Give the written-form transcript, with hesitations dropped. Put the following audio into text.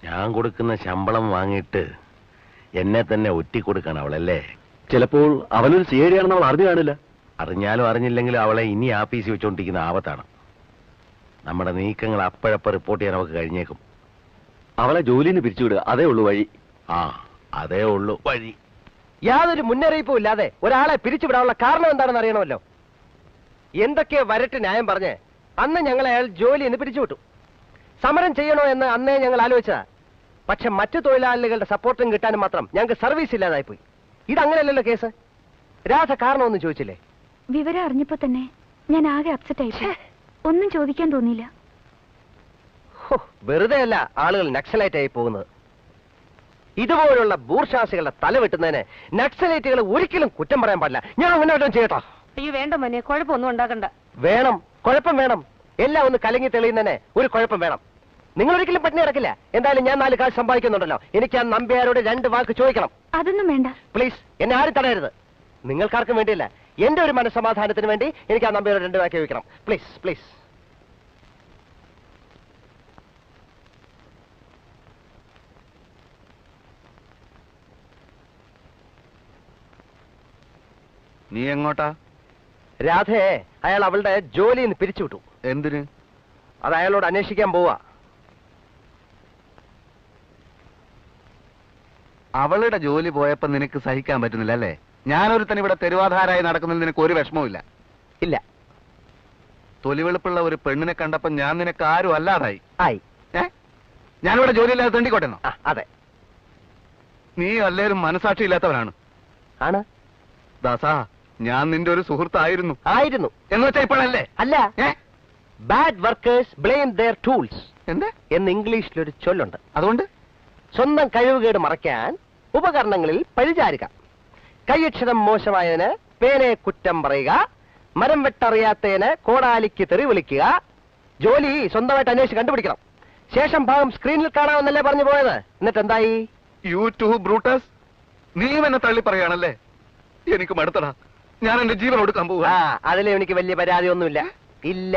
ഞാൻ കൊടുക്കുന്ന ശമ്പളം വാങ്ങിയിട്ട് എന്നെ തന്നെ ഒറ്റിക്കൊടുക്കണം അവളല്ലേ? ചിലപ്പോൾ അവനൊരു സിഐഡിയാണെന്ന് അവൾ അറിഞ്ഞു കാണില്ല. അറിഞ്ഞാലും അറിഞ്ഞില്ലെങ്കിലും അവളെ ഇനി ആഫീസിൽ വെച്ചോണ്ടിരിക്കുന്ന ആപത്താണ്. നമ്മുടെ നീക്കങ്ങൾ അപ്പോഴപ്പോൾ റിപ്പോർട്ട് ചെയ്യാൻ അവൾക്ക് കഴിഞ്ഞേക്കും. അവളെ ജോലിയിൽ നിന്ന് പിരിച്ചുവിടുക, അതേ ഉള്ളൂ വഴി. ആ, അതേ ഉള്ളൂ വഴി. യാതൊരു മുന്നറിയിപ്പും ഇല്ലാതെ ഒരാളെ പിരിച്ചുവിടാനുള്ള കാരണം എന്താണെന്ന് അറിയണമല്ലോ. എന്തൊക്കെ വരട്ട് ന്യായം പറഞ്ഞ് അന്ന് ഞങ്ങൾ അയാൾ ജോലിയിൽ നിന്ന് പിരിച്ചുവിട്ടു. സമരം ചെയ്യണോ എന്ന് അന്നേ ഞങ്ങൾ ആലോചിച്ചതാ. പക്ഷെ മറ്റു തൊഴിലാളികളുടെ സപ്പോർട്ടും കിട്ടാനും മാത്രം ഞങ്ങൾക്ക് സർവീസ് ഇല്ലാതായിപ്പോയി. ഇതങ്ങനെയല്ലല്ലോ കേസ്. രാധ കാരണമൊന്നും ചോദിച്ചില്ലേ? വിവരം അറിഞ്ഞപ്പോ തന്നെ ഞാൻ ആകെ അപ്സെറ്റ് ആയിപ്പോയി. ഒന്നും ചോദിക്കാൻ തോന്നിയില്ല. വെറുതെ അല്ല ആളുകൾ നക്സലൈറ്റ് ആയി പോകുന്നത്. ഇതുപോലുള്ള ബൂർഷാസികളുടെ തല വെട്ടുന്നതിന് നക്സലൈറ്റുകൾ ഒരിക്കലും കുറ്റം പറയാൻ പാടില്ല. ഞാൻ അങ്ങനെ വല്ലതും ചെയ്യട്ടോ? അയ്യോ വേണ്ട മോനെ, കുഴപ്പമൊന്നും ഉണ്ടാക്കണ്ട. വേണം, കുഴപ്പം വേണം. എല്ലാം ഒന്ന് കലങ്ങി തെളിയുന്നതിന് ഒരു കുഴപ്പം വേണം. നിങ്ങൾ ഒരിക്കലും പട്ടിണി കിടക്കില്ല. എന്തായാലും ഞാൻ 4 കാശ് സമ്പാദിക്കുന്നുണ്ടല്ലോ. എനിക്ക് ആ നമ്പ്യാരോട് 2 വാക്ക് ചോദിക്കണം. അതൊന്നും വേണ്ട. പ്ലീസ്, എന്നെ ആരും തടയരുത്. നിങ്ങൾക്കാർക്കും വേണ്ടിയില്ല, എന്റെ ഒരു മനസ്സമാധാനത്തിന് വേണ്ടി എനിക്ക് ആ നമ്പ്യാരോട് 2 വാക്ക് ചോദിക്കണം. Please please. നീ എങ്ങോട്ടാ? രാധയെ അയാൾ അവളുടെ ജോലിയിൽ നിന്ന് പിരിച്ചുവിട്ടു. എന്തിന്? അത് അയാളോട് അന്വേഷിക്കാൻ പോവാ. അവളുടെ ജോലി പോയപ്പോ നിനക്ക് സഹിക്കാൻ പറ്റുന്നില്ല അല്ലേ? ഞാനൊരുത്തൻ ഇവിടെ തെരുവാധാരായി നടക്കുന്നതിൽ നിനക്ക് ഒരു വിഷമവും ഇല്ല? ഇല്ല. തൊലിവെളുപ്പുള്ള ഒരു പെണ്ണിനെ കണ്ടപ്പോ ഞാൻ നിനക്ക് ആരും അല്ലാതായി. ആയി. ഞാനിവിടെ ജോലിയില്ലാതെ തെണ്ടിക്കോട്ടെന്നോ? അതെ. നീ അല്ലേലും മനസാക്ഷി ഇല്ലാത്തവനാണ്. ആണ് ദാസാ, ഞാൻ നിന്റെ ഒരു സുഹൃത്തായിരുന്നു. ആയിരുന്നു എന്ന് വെച്ചാ ഇപ്പോഴല്ലേ? അല്ല. Bad workers blame their tools എന്ത് എന്ന് ഇംഗ്ലീഷിലൊരു ചൊല്ലുണ്ട്. അതുകൊണ്ട് സ്വന്തം കഴിവുകേട് മറയ്ക്കാൻ ഉപകരണങ്ങളിൽ പഴിചാരുക. കൈയക്ഷരം മോശമായതിന് പേനയെ കുറ്റം പറയുക. മരം വെട്ടറിയാത്തതിന് കോടാലിക്ക് തെറി വിളിക്കുക. ജോലി സ്വന്തമായിട്ട് അന്വേഷിച്ച് കണ്ടുപിടിക്കണം. ശേഷം ഭാഗം സ്ക്രീനിൽ കാണാമെന്നല്ലേ പറഞ്ഞു പോയത്. എന്നിട്ട് എന്തായി? യു ടു ബ്രൂട്ടസ്, നീ എന്നെ തള്ളി പറയാണല്ലേ? എനിക്ക് മടുത്തടാ. ഞാൻ എന്റെ ജീവൻ കൊടുക്കാൻ പോവുക. അതിലും എനിക്ക് വലിയ പരാതി ഒന്നുമില്ല. ഇല്ല.